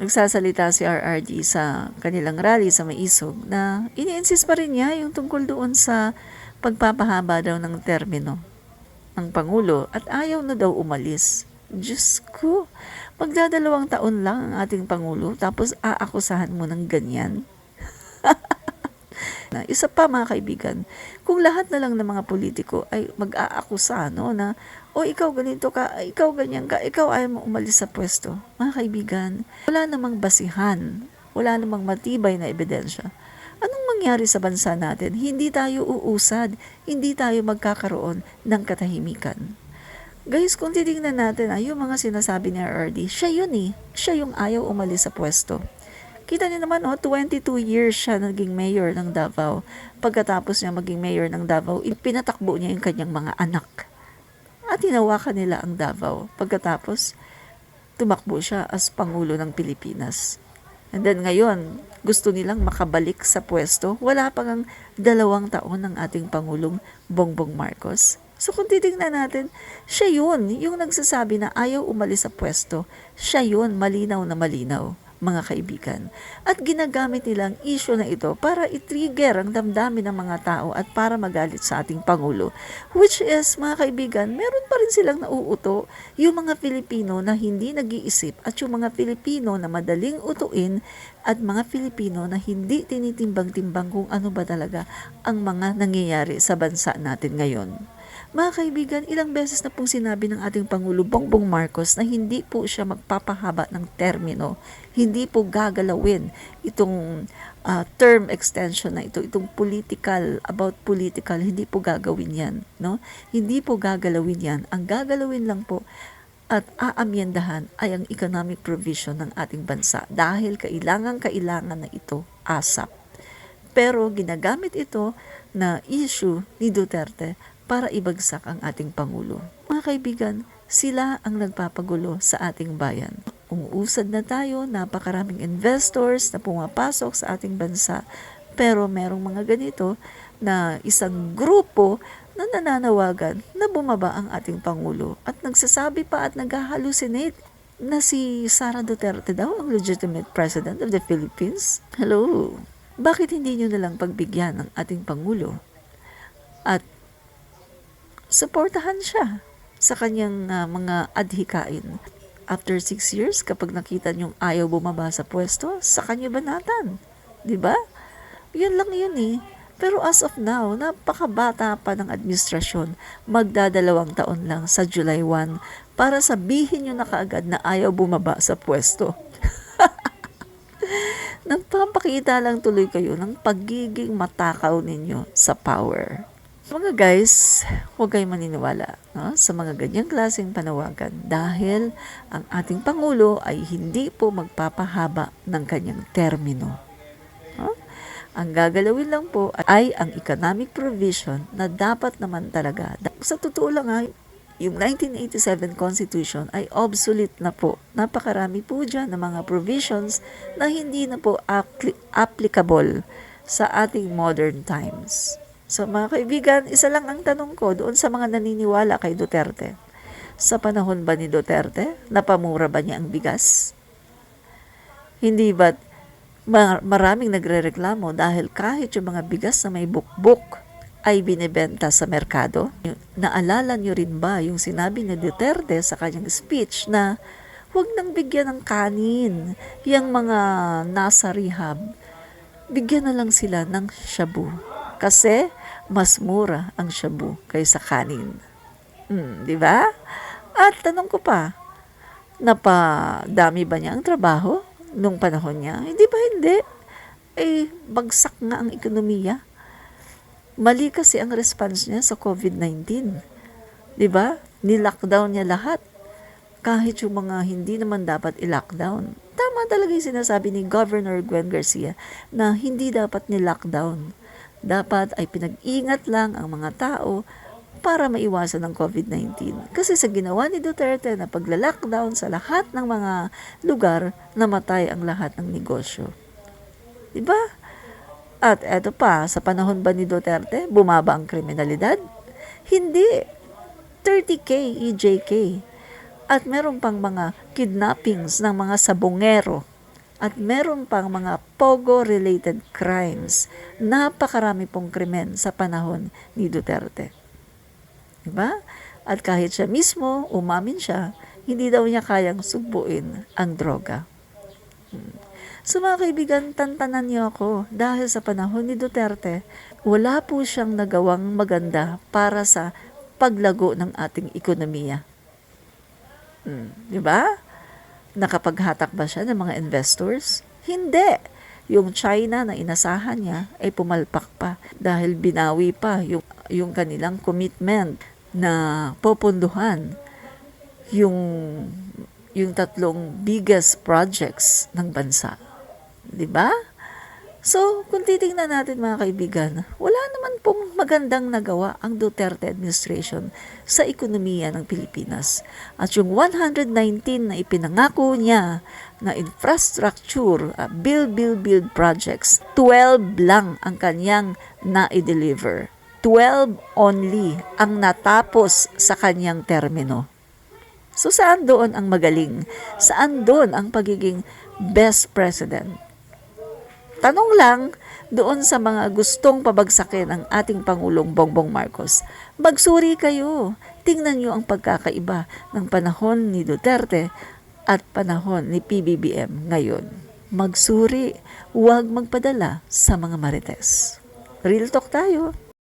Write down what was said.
nagsasalita si RRD sa kanilang rally sa Maisog na ini-insist pa rin niya yung tungkol doon sa pagpapahaba daw ng termino ng Pangulo at ayaw na daw umalis. Diyos ko, magdadalawang taon lang ang ating Pangulo tapos aakusahan mo ng ganyan. Isa pa mga kaibigan, kung lahat na lang ng mga politiko ay mag-aakusa na o ikaw ganito ka, ikaw ganyan ka, ikaw ayaw mo umalis sa pwesto. Mga kaibigan, wala namang basihan, wala namang matibay na ebidensya. Anong mangyari sa bansa natin? Hindi tayo uusad, hindi tayo magkakaroon ng katahimikan. Guys, kung titingnan natin, yung mga sinasabi ni RRD, siya yun siya yung ayaw umalis sa pwesto. Kita niyo naman, 22 years siya naging mayor ng Davao. Pagkatapos niya maging mayor ng Davao, ipinatakbo niya yung kanyang mga anak. At hinawakan nila ang Davao. Pagkatapos, tumakbo siya as Pangulo ng Pilipinas. And then ngayon, gusto nilang makabalik sa pwesto. Wala pang 2 taon ng ating Pangulong Bongbong Marcos. So kung titingnan natin, siya yun, yung nagsasabi na ayaw umalis sa pwesto. Siya yun, malinaw na malinaw, mga kaibigan. At ginagamit nilang issue na ito para i-trigger ang damdamin ng mga tao at para magalit sa ating Pangulo. Which is, mga kaibigan, meron pa rin silang nauuto yung mga Pilipino na hindi nag-iisip at yung mga Pilipino na madaling utuin at mga Pilipino na hindi tinitimbang-timbang kung ano ba talaga ang mga nangyayari sa bansa natin ngayon. Mga kaibigan, ilang beses na pong sinabi ng ating Pangulo Bongbong Marcos na hindi po siya magpapahaba ng termino, hindi po gagalawin itong term extension na ito, itong about political, hindi po gagawin yan. No? Hindi po gagalawin yan. Ang gagalawin lang po at aamyendahan ay ang economic provision ng ating bansa dahil kailangan na ito ASAP. Pero ginagamit ito na issue ni Duterte para ibagsak ang ating Pangulo. Mga kaibigan, sila ang nagpapagulo sa ating bayan. Umuusad na tayo, napakaraming investors na pumapasok sa ating bansa, pero merong mga ganito na isang grupo na nananawagan na bumaba ang ating Pangulo at nagsasabi pa at nag-hallucinate na si Sara Duterte daw ang legitimate president of the Philippines. Hello! Bakit hindi nyo nalang pagbigyan ng ating Pangulo at suportahan siya sa kanyang mga adhikain? After 6 years, kapag nakita niyong ayaw bumaba sa pwesto, sa kanya banatan. Diba? Yun lang yun Pero as of now, napakabata pa ng administrasyon. Magdadalawang taon lang sa July 1 para sabihin niyo na kaagad na ayaw bumaba sa pwesto. Nagpapakita lang tuloy kayo ng pagiging matakaw ninyo sa power. Mga guys, huwag kayong maniniwala sa mga ganyang klaseng panawagan dahil ang ating Pangulo ay hindi po magpapahaba ng kanyang termino. Ang gagalawin lang po ay ang economic provision na dapat naman talaga. Sa totoo lang yung 1987 Constitution ay obsolete na po. Napakarami po dyan ng mga provisions na hindi na po applicable sa ating modern times. So mga kaibigan, isa lang ang tanong ko doon sa mga naniniwala kay Duterte. Sa panahon ba ni Duterte, napamura ba niya ang bigas? Hindi ba't maraming nagrereklamo dahil kahit yung mga bigas na may bukbok ay binebenta sa merkado? Naalala niyo rin ba yung sinabi ni Duterte sa kanyang speech na huwag nang bigyan ng kanin yung mga nasa rehab, bigyan na lang sila ng shabu. Kasi mas mura ang shabu kaysa kanin. Di ba? At tanong ko pa, napadami ba niya ang trabaho nung panahon niya? Hindi ba hindi? Bagsak nga ang ekonomiya. Mali kasi ang response niya sa COVID-19. Di ba? Ni-lockdown niya lahat. Kahit yung mga hindi naman dapat i-lockdown. Tama talaga yung sinasabi ni Governor Gwen Garcia na hindi dapat ni-lockdown. Dapat ay pinag-ingat lang ang mga tao para maiwasan ng COVID-19. Kasi sa ginawa ni Duterte na pagla-lockdown sa lahat ng mga lugar, namatay ang lahat ng negosyo. Diba? At eto pa, sa panahon ba ni Duterte, bumaba ang kriminalidad? Hindi. 30K EJK. At meron pang mga kidnappings ng mga sabongero At meron pang mga pogo-related crimes. Napakarami pong krimen sa panahon ni Duterte. Diba? At kahit siya mismo, umamin siya, hindi daw niya kayang subuin ang droga. So mga kaibigan, tantanan niyo ako dahil sa panahon ni Duterte, wala po siyang nagawang maganda para sa paglago ng ating ekonomiya. Di ba? Nakapaghatak ba siya ng mga investors? Hindi. Yung China na inasahan niya ay pumalpak pa dahil binawi pa yung kanilang commitment na popunduhan yung tatlong biggest projects ng bansa. 'Di ba? So, kung titingnan natin mga kaibigan, wala naman pong magandang nagawa ang Duterte administration sa ekonomiya ng Pilipinas. At yung 119 na ipinangako niya na infrastructure, build projects, 12 lang ang kanyang na-deliver. 12 only ang natapos sa kanyang termino. So, saan doon ang magaling? Saan doon ang pagiging best president? Tanong lang doon sa mga gustong pabagsakin ang ating Pangulong Bongbong Marcos. Magsuri kayo. Tingnan nyo ang pagkakaiba ng panahon ni Duterte at panahon ni PBBM ngayon. Magsuri, huwag magpadala sa mga marites. Real talk tayo.